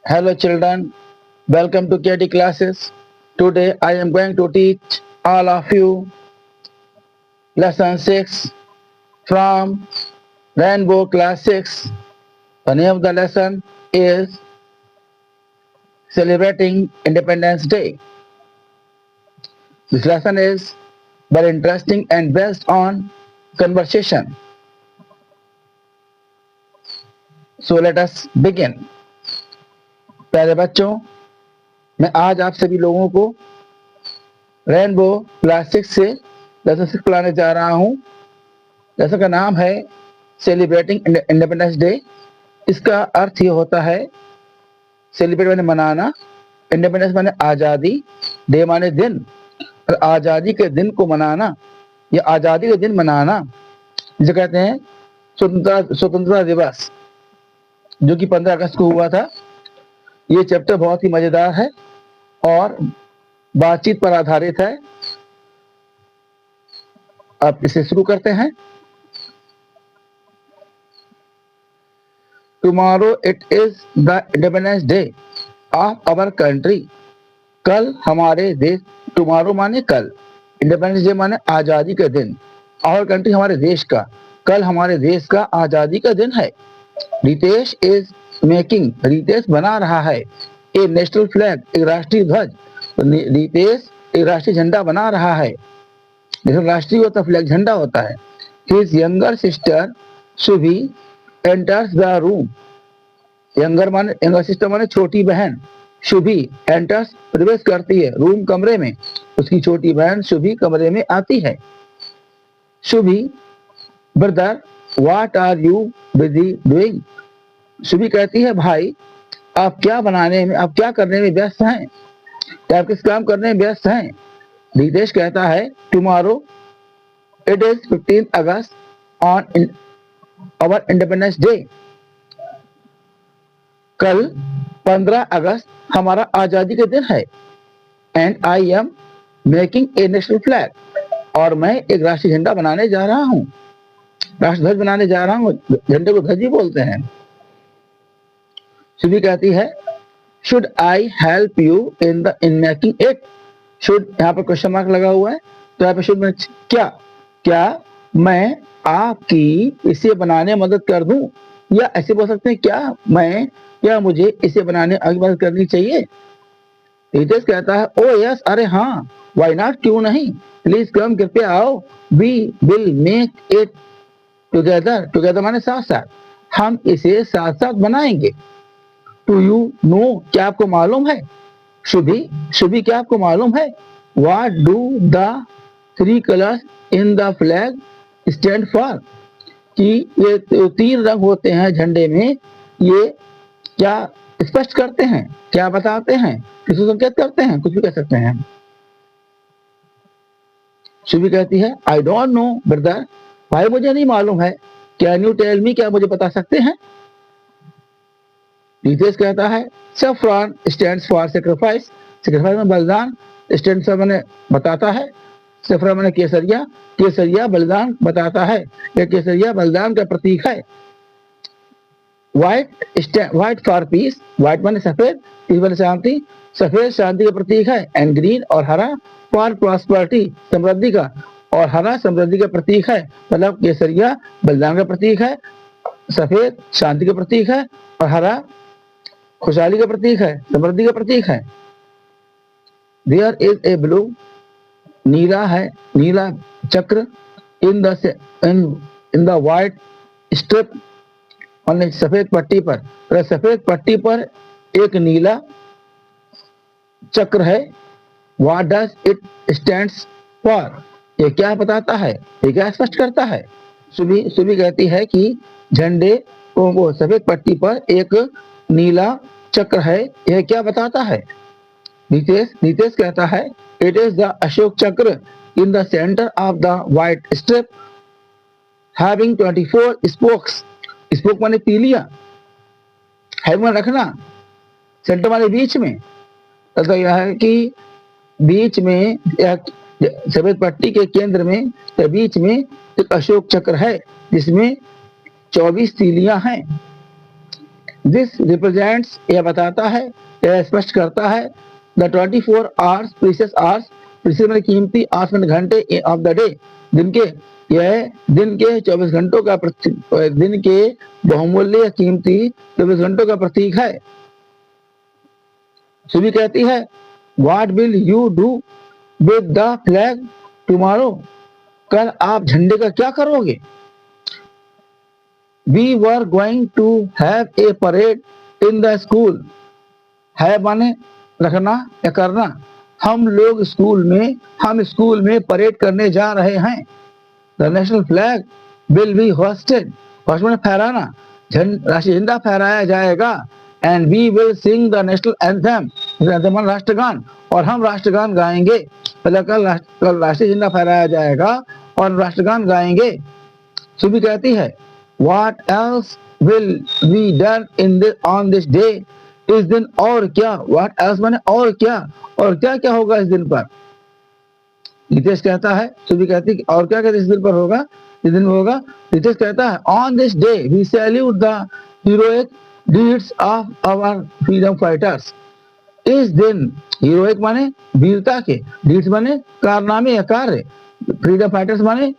Hello children, welcome to KT classes. Today I am going to teach all of you lesson 6 from Rainbow Class 6. The name of the lesson is Celebrating Independence Day. This lesson is very interesting and based on conversation. So let us begin. प्यारे बच्चों, मैं आज आप सभी लोगों को rainbow class 6 से lesson 6 पढ़ाने जा रहा हूँ। लेसन का नाम है सेलिब्रेटिंग इंडिपेंडेंस डे। इसका अर्थ ये होता है, सेलिब्रेट माने मनाना, इंडिपेंडेंस माने आज़ादी, डे माने दिन, और आज़ादी के दिन को मनाना या आज़ादी के दिन मनाना जिसे कहते हैं स्वतंत्रता दिवस, जो कि 15 अगस्त को हुआ था। ये चैप्टर बहुत ही मजेदार है और बातचीत पर आधारित है। अब इसे शुरू करते हैं। Tomorrow it is the Independence Day of our country. कल हमारे देश, टुमारो माने कल, इंडिपेंडेंस डे माने आजादी का दिन, आवर कंट्री हमारे देश का, कल हमारे देश का आजादी का दिन है। रितेश इज मेकिंग, रितेश बना रहा है, ए नेशनल फ्लैग, एक राष्ट्रीय ध्वज। रितेश एक राष्ट्रीय झंडा बना रहा है। राष्ट्रीय होता फ्लैग, झंडा होता है। His younger sister Shubhi enters the room. Younger sister माने छोटी बहन, शुभी एंटर्स प्रवेश करती है, रूम कमरे में। उसकी छोटी बहन शुभी कमरे में आती है। Shubhi, brother what are you busy doing. Shubhi कहती है, भाई आप क्या करने में व्यस्त हैं, आप किस काम करने में व्यस्त हैं। रितेश कहता है, tomorrow it is 15 August on our Independence Day. कल 15 अगस्त हमारा आजादी के दिन है। And I am making a national flag, और मैं एक राष्ट्रीय झंडा बनाने जा रहा हूँ, राष्ट्रध्वज बनाने जा रहा हूँ। झंडे को ध्वज ही बोलते हैं। शुभी कहती है, should I help you in making it. Should, यहाँ पर क्वेश्चन मार्क लगा हुआ है, तो यहाँ पे शुड में क्या मैं आपकी इसे बनाने में मदद कर दूं, या ऐसे बोल सकते हैं, क्या मुझे इसे बनाने आगे मदद करनी चाहिए। रितेश कहता है, ओ यस, अरे हाँ, व्हाई नॉट, क्यों नहीं, प्लीज कम, कृपया आओ, we will make it together. Together माने साथ साथ, हम इसे साथ साथ बनाएंगे। टू यू नो, क्या आपको मालूम है। शुभी क्या आपको मालूम है। What do the 3 colours in the flag stand for, कि ये 3 रंग होते हैं झंडे में, ये क्या स्पष्ट करते हैं, क्या बताते हैं, किसको संकेत करते हैं, कुछ भी कह सकते हैं। शुभी कहती है, आई डोंट नो ब्रदर, भाई मुझे नहीं मालूम है। कैन यू टेल मी, क्या मुझे बता सकते हैं। रितेश कहता है, saffron stands for sacrifice. Sacrifice में बलिदान, स्टैंड फॉर मैंने बताता है, सैफ्रॉन मैंने केसरिया, केसरिया बलिदान बताता है, यह केसरिया बलिदान का प्रतीक है। व्हाइट फॉर पीस, व्हाइट माने सफेद, पीस माने शांति, सफेद शांति का प्रतीक है। एंड ग्रीन और हरा फॉर प्रॉस्पेरिटी, समृद्धि का, और हरा समृद्धि का प्रतीक है। मतलब केसरिया बलिदान का प्रतीक है, सफेद शांति का प्रतीक है, और हरा खुशहाली का प्रतीक है, समृद्धि का प्रतीक है। देयर इज ए ब्लू, नीला है, नीला चक्र, इन द व्हाइट स्ट्रिप, सफेद पट्टी पर, सफेद पट्टी पर एक नीला चक्र है। What does it stands for, ये क्या बताता है, ये क्या स्पष्ट करता है। शुभी कहती है कि झंडे को सफेद पट्टी पर एक नीला चक्र है, यह क्या बताता है। नितेश कहता है, इट इज द अशोक चक्र in the centre of the white strip having 24 spokes. Spoke माने तीलियां, हैविंग रखना, सेंटर माने बीच में, तो यह है कि बीच में, सफेद पट्टी के केंद्र में या बीच में एक अशोक चक्र है जिसमें 24 तीलियां हैं। दिस रिप्रेजेंट्स, यह बताता है, यह स्पष्ट करता है, the 24 hours precious hours, precious में कीमती, आवर्स में घंटे, ऑफ द डे, दिन के, यह दिन के 24 घंटों का दिन के बहुमूल्य कीमती 24 घंटों का प्रतीक है। सुबी कहती है, what will you do with the flag tomorrow, कल आप झंडे का क्या करोगे? We were going to have a parade in the school, है माने रखना या करना, हम स्कूल में परेड करने जा रहे हैं। The national flag will be hosted, host माने फहराना, राष्ट्रीय झंडा फहराया जाएगा। And we will sing the national anthem, राष्ट्रगान, और हम राष्ट्रगान गाएंगे। पहले कल राष्ट्रीय झंडा फहराया जाएगा और राष्ट्रगान गाएंगे। सुबी कहती है, What else will be done on this day, इस दिन और क्या, What else माने और क्या क्या होगा इस दिन पर? रितेश कहता है, सुबी कहती है और क्या इस दिन पर होगा, इस दिन में होगा। रितेश कहता है, On this day we salute the heroic deeds of our freedom fighters, इस दिन हीरोइक माने वीरता के, डीड्स माने कारनामे या कार्य, फ्रीडम फाइटर्स माने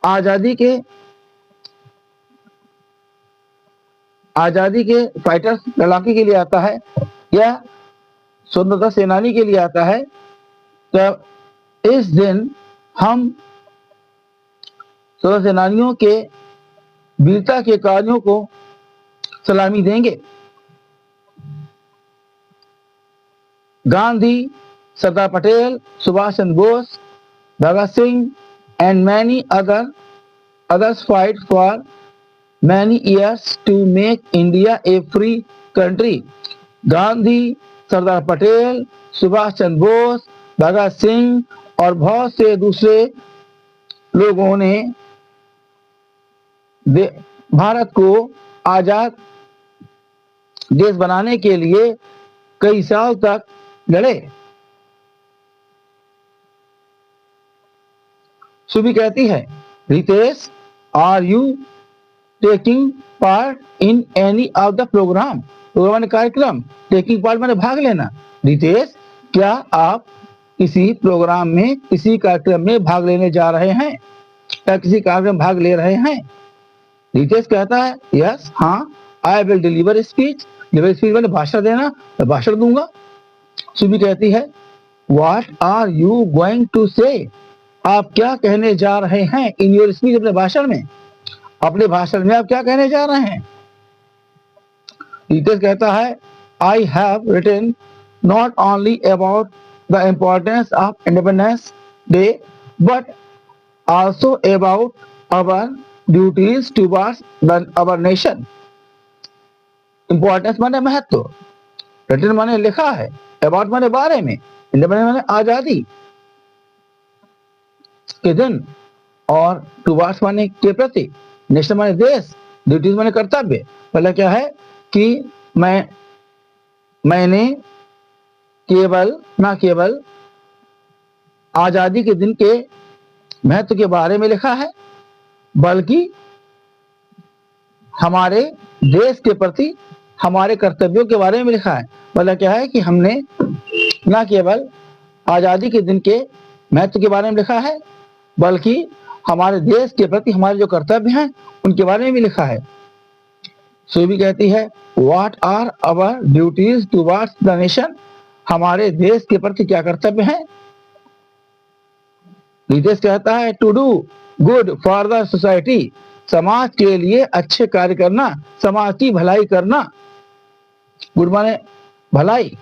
आजादी के फाइटर्स, लड़ाके के लिए आता है, या स्वतंत्रता सेनानी के लिए आता है। तो इस दिन हम स्वतंत्रता सेनानियों के वीरता के कार्यों को सलामी देंगे। Gandhi, Sardar Patel, Subhash Chandra Bose, Bhagat Singh and many others fight for many years to make India a free country. Gandhi, Sardar Patel, Subhash Chandra Bose, Bhagat Singh और बहुत से दूसरे लोगों ने भारत को आजाद देश बनाने के लिए कई साल तक लड़े। सुबी कहती है, Ritesh, are you taking part in any of the program, program कार्यक्रम, टेकिंग पार्ट माने भाग लेना। रितेश, क्या आप किसी प्रोग्राम में, किसी कार्यक्रम में भाग लेने जा रहे हैं, या किसी कार्यक्रम भाग ले रहे हैं? रितेश कहता है, यस, हाँ, I will deliver speech, deliver speech माने भाषण देना, मैं भाषण दूंगा। सुबी कहती है, what are you going to say, आप क्या कहने जा रहे हैं इन योर स्पीच, अपने भाषण में, अपने भाषण में आप क्या कहने जा रहे हैं? रितेश कहता है, I have written not only about the importance of independence day but also about our duties towards our nation. Importance माने महत्व, रिटन माने लिखा है, अबाउट माने बारे में, इंडिपेंडेंस माने आजादी के दिन, और टुवर्ड्स माने के प्रति, नेशनल माने देश, ड्यूटीज माने कर्तव्य। पहले क्या है कि मैंने ना केवल आजादी के दिन के महत्व के बारे में लिखा है, बल्कि हमारे देश के प्रति हमारे कर्तव्यों के बारे में लिखा है। मतलब क्या है कि हमने ना केवल आजादी के दिन के महत्व के बारे में लिखा है, बल्कि हमारे देश के प्रति हमारे जो कर्तव्य हैं उनके बारे में भी लिखा है। सुबी कहती है, what are our duties towards the nation, हमारे देश के प्रति क्या कर्तव्य हैं? रितेश कहता है, to do good for the society, समाज के लिए अच्छे कार्य करना, समाज की भलाई करना। गुड माने भलाई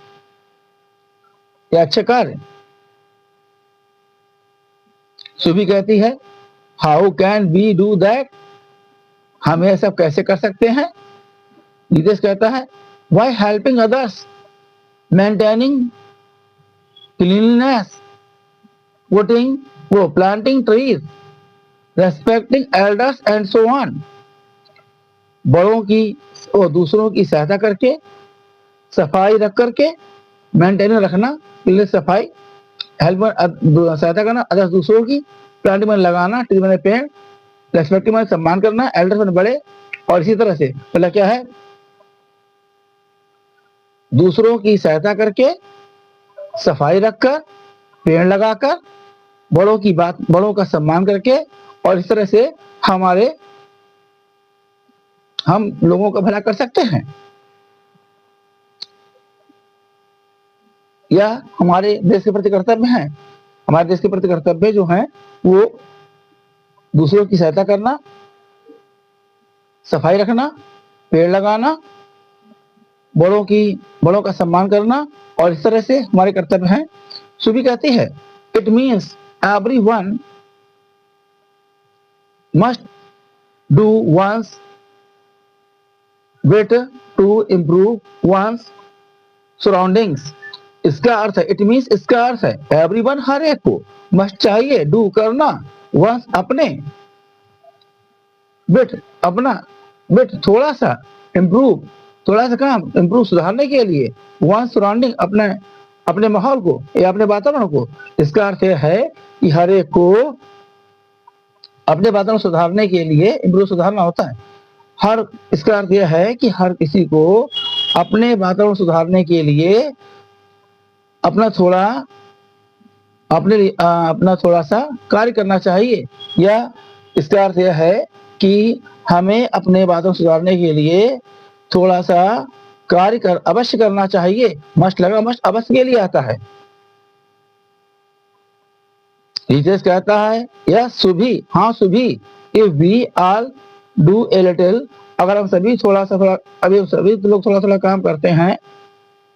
या अच्छे कार्य। सुबी कहती है, how can we do that, हम यह सब कैसे कर सकते हैं? रितेश कहता है, by helping others, maintaining cleanliness, planting trees, respecting elders and so on. बड़ों की और दूसरों की सहायता करके, सफाई रख करके, मेंटेन रखना, सफाई, हेल्प सहायता करना, अदर्स दूसरों की, प्लांटिंग में लगाना, ट्री में पेड़, रेस्पेक्टिंग में सम्मान करना, एल्डर्स में बड़े, और इसी तरह से। पहले क्या है दूसरों की सहायता करके, सफाई रखकर, पेड़ लगाकर, बड़ों का सम्मान करके, और इस तरह से हम लोगों का भला कर सकते हैं। यह हमारे देश के प्रति कर्तव्य है। हमारे देश के प्रति कर्तव्य जो है वो दूसरों की सहायता करना, सफाई रखना, पेड़ लगाना, बड़ों का सम्मान करना, और इस तरह से हमारे कर्तव्य हैं। सुबी कहती है, it means everyone must do one's bit to improve one's surroundings। इसका अर्थ है, इट मीन्स इसका अर्थ है, एवरीवन हर एक को, मस्ट चाहिए, डू करना, वंस अपने, बिट अपना, बिट थोड़ा सा, इम्प्रूव थोड़ा सा काम, इम्प्रूव सुधारने के लिए, वंस सराउंडिंग अपने माहौल को या अपने वातावरण को। इसका अर्थ है कि हर एक को अपने वातावरण सुधारने के लिए इम्प्रूव सुधारना होता है। इसका अर्थ यह है कि हर किसी को अपने वातावरण सुधारने के लिए अपना थोड़ा सा कार्य करना चाहिए। या इसका अर्थ यह है कि हमें अपने वातावरण सुधारने के लिए थोड़ा सा कार्य अवश्य करना चाहिए। मस्ट लगा, मस्ट अवश्य के लिए आता है। रितेश कहता है, यह सुभी, हाँ Subhi, if we all do a little, अगर हम सभी लोग थोड़ा थोड़ा काम करते हैं,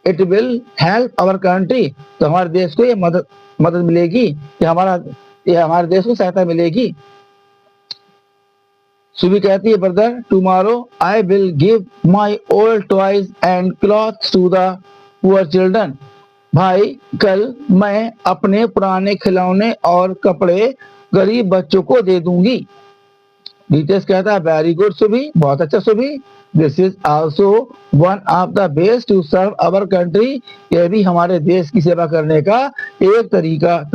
it will help our country, तो हमारे देश को ये मदद मिलेगी, ये हमारे देश को सहायता मिलेगी। सुबी कहती है, brother tomorrow I will give my old toys and clothes to the poor children, भाई कल मैं अपने पुराने खिलौने और कपड़े गरीब बच्चों को दे दूंगी। रितेश कहता है, वेरी गुड सुभी, बहुत अच्छा Subhi, this is also one of the best to serve our country, यह भी हमारे देश की सेवा करने का एक तरीका,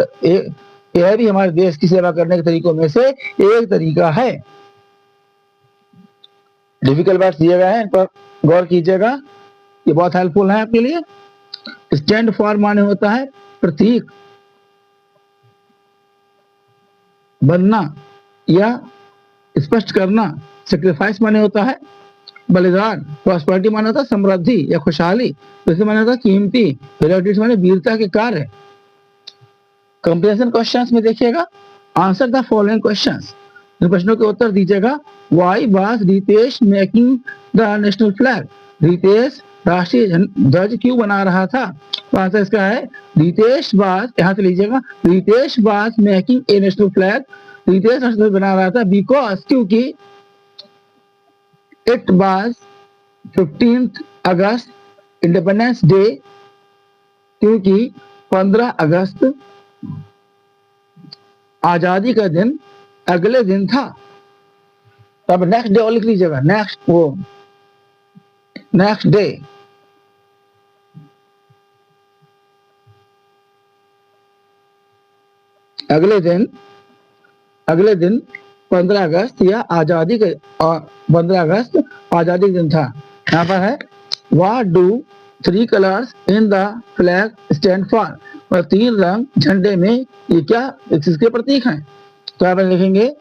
यह भी हमारे देश की सेवा करने के तरीकों में से एक तरीका है। डिफिकल्ट वर्ड्स दिए गए हैं, इन पर गौर कीजिएगा, ये बहुत हेल्पफुल है आपके लिए। स्टैंड फॉर माने होता है प्रतीक बनना या स्पष्ट करना। सेक्रीफाइस माने होता है बलिदान। प्रॉस्पेरिटी माने होता है समृद्धि या खुशहाली। वैसे माने होता है कीमती। हेरोडिट्स माने वीरता के कार्य। कंप्रेंशन क्वेश्चंस में देखिएगा, आंसर द फॉलोइंग क्वेश्चंस, इन प्रश्नों के उत्तर दीजिएगा। Why was Ritesh making the national flag, Ritesh राष्ट्रीय ध्वज क्यों बना रहा था? तो आंसर इसका है, रितेश वाज, यहां से लीजिएगा, Ritesh was making a national flag, Ritesh राष्ट्रीय ध्वज बना रहा था बिकॉज, क्योंकि it was 15th August independence day, क्योंकि 15 अगस्त आजादी का दिन अगले दिन था। अब नेक्स्ट डे और लिख लीजिएगा, नेक्स्ट डे, अगले दिन 15 अगस्त या 15 अगस्त आजादी का दिन था। यहाँ पर है, what do 3 colours in the flag stand for, और 3 रंग झंडे में ये क्या, किसके प्रतीक हैं? तो यहाँ पर लिखेंगे,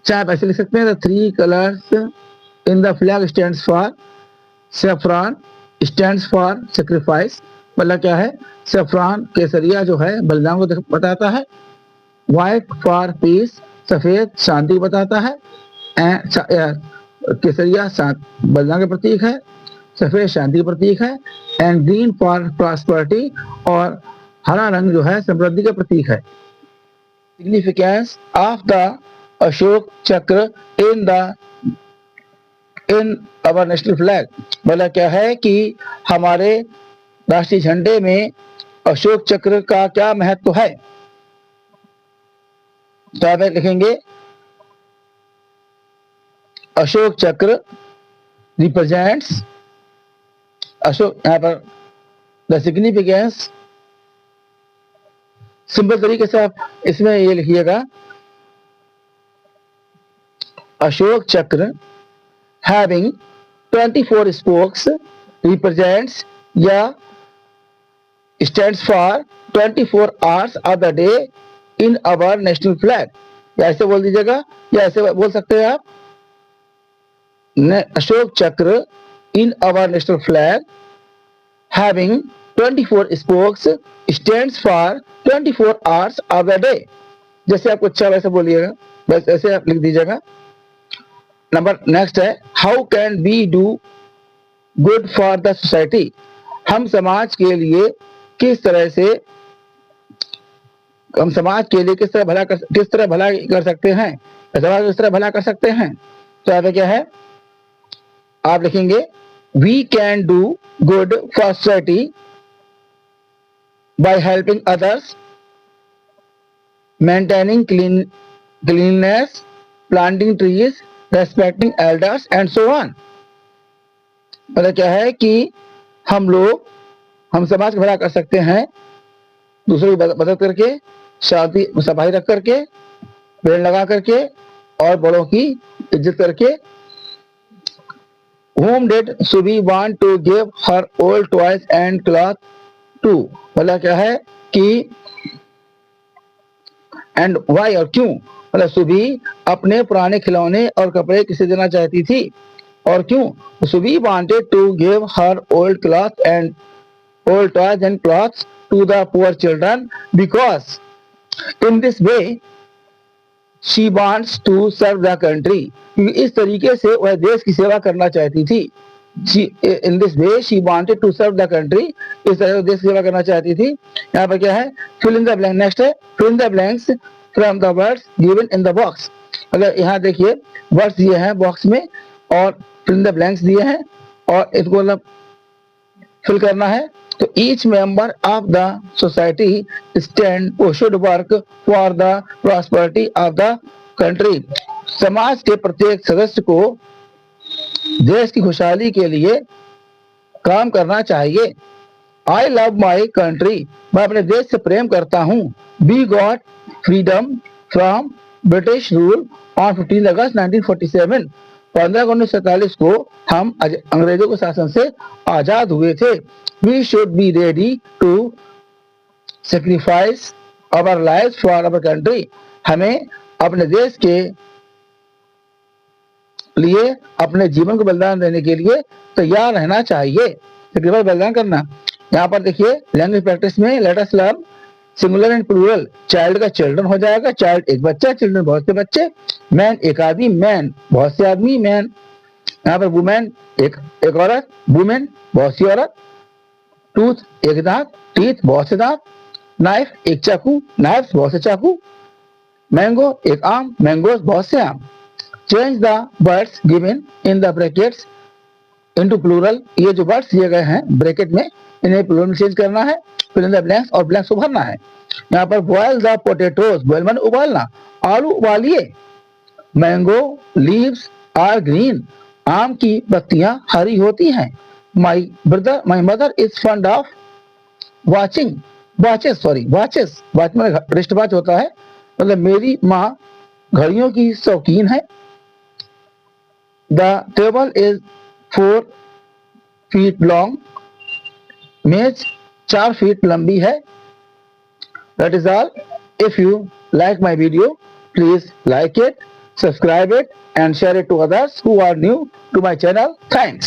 चाहे आप ऐसे लिख सकते हैं, 3 colours in the flag stands for, saffron stands for sacrifice, मतलब क्या है, सेफ्रॉन केसरिया जो है बलिदान को बताता है। व्हाइट फॉर पीस, सफेद शांति बताता है। केसरिया बलिदान का प्रतीक है, सफेद शांति का प्रतीक है। एंड ग्रीन फॉर प्रॉस्पेरिटी, और हरा रंग जो है समृद्धि का प्रतीक है। सिग्निफिकेंस ऑफ द अशोक चक्र इन अवर नेशनल फ्लैग, मतलब क्या है कि हमारे राष्ट्रीय झंडे में अशोक चक्र का क्या महत्व है? तो आप लिखेंगे, अशोक चक्र रिप्रेजेंट्स, अशोक, यहाँ पर द सिग्निफिकेंस, सिंपल तरीके से आप इसमें ये लिखिएगा, अशोक चक्र हैविंग 24 spokes represents या stands for 24 hours of the day in our national flag। या ऐसे बोल दीजिएगा, या ऐसे बोल सकते हैं आप, अशोक चक्र in our national flag having 24 spokes stands for 24 hours of the day। जैसे आपको अच्छा वैसे बोलिएगा, बस ऐसे आप लिख दीजिएगा। नंबर नेक्स्ट है, how can we do good for the society. हम समाज के लिए किस तरह किस तरह भला कर सकते हैं, समाज किस तरह भला कर सकते हैं। तो यहाँ पे क्या है, आप लिखेंगे we can do good for society by helping others, maintaining cleanness, planting trees, respecting elders and so on. मतलब क्या है कि हम समाज का भला कर सकते हैं दूसरों की मदद करके, शांति सफाई रख करके, पेड़ लगा करके और बड़ों की इज्जत करके। Whom did Subi want to give her old toys and cloth to। मतलब क्या है कि एंड वाई और क्यों, मतलब सुबी अपने पुराने खिलौने और कपड़े किसे देना चाहती थी और क्यों। Subi wanted to give her old cloth and old toys and clothes to the poor children because in this way she wants to serve the country। इस तरीके से वह देश की सेवा करना चाहती थी। in this way she wanted to serve the country, इस तरह देश की सेवा करना चाहती थी। यहाँ पर क्या है, fill in the blank। Next है fill in the blanks from the words given in the box। मतलब यहाँ देखिए वर्ड्स दिए हैं बॉक्स में और fill in the blanks दिए हैं और इसको मतलब फिल करना है। तो each member of the society stand should work for the prosperity of the country. समाज के प्रत्येक सदस्य को देश की खुशहाली के लिए काम करना चाहिए। आई लव माई कंट्री, मैं अपने देश से प्रेम करता हूँ। We got freedom from British rule on 15 अगस्त 1947। 15 अगस्त 1947 को हम अंग्रेजों के शासन से आजाद हुए थे। We should be ready to sacrifice our life for our country, हमें अपने देश के लिए अपने जीवन को बलिदान देने के लिए तैयार रहना चाहिए। सेक्रीफाइस बलिदान करना। यहाँ पर देखिए लैंग्वेज प्रैक्टिस में let us learn singular and plural. Child का चिल्ड्रन हो जाएगा, चाइल्ड एक बच्चा, चिल्ड्रन बहुत से बच्चे, मैन एक आदमी, मैन बहुत से आदमी, मैन। यहाँ पर वुमेन एक औरत, वुमेन बहुत सी औरत, टूथ एक दांत, टीथ बहुत से दांत, नाइफ एक चाकू, नाइफ्स बहुत से चाकू, मैंगो एक आम, मैंगोस बहुत से आम। Change the words given in the brackets into plural. ये जो वर्ड्स दिए गए हैं ब्रैकेट में इन्हें प्लूरल में चेंज करना है। फिर इन द ब्लैंक्स और ब्लैंक्स को भरना है। यहाँ पर बॉयल द पोटैटोज, बॉयल माने उबालना, आलू उबालिए। मैंगो लीव्स आर ग्रीन, आम की पत्तियां हरी होती हैं। My mother is fund of watching watches watch में रिस्ट वॉच होता है, मतलब मेरी माँ घड़ियों की शौकीन है। The table is 4 feet long, मेज 4 feet लंबी है। That is all. If you like my video, please like it, subscribe it and share it to others who are new to my channel. Thanks.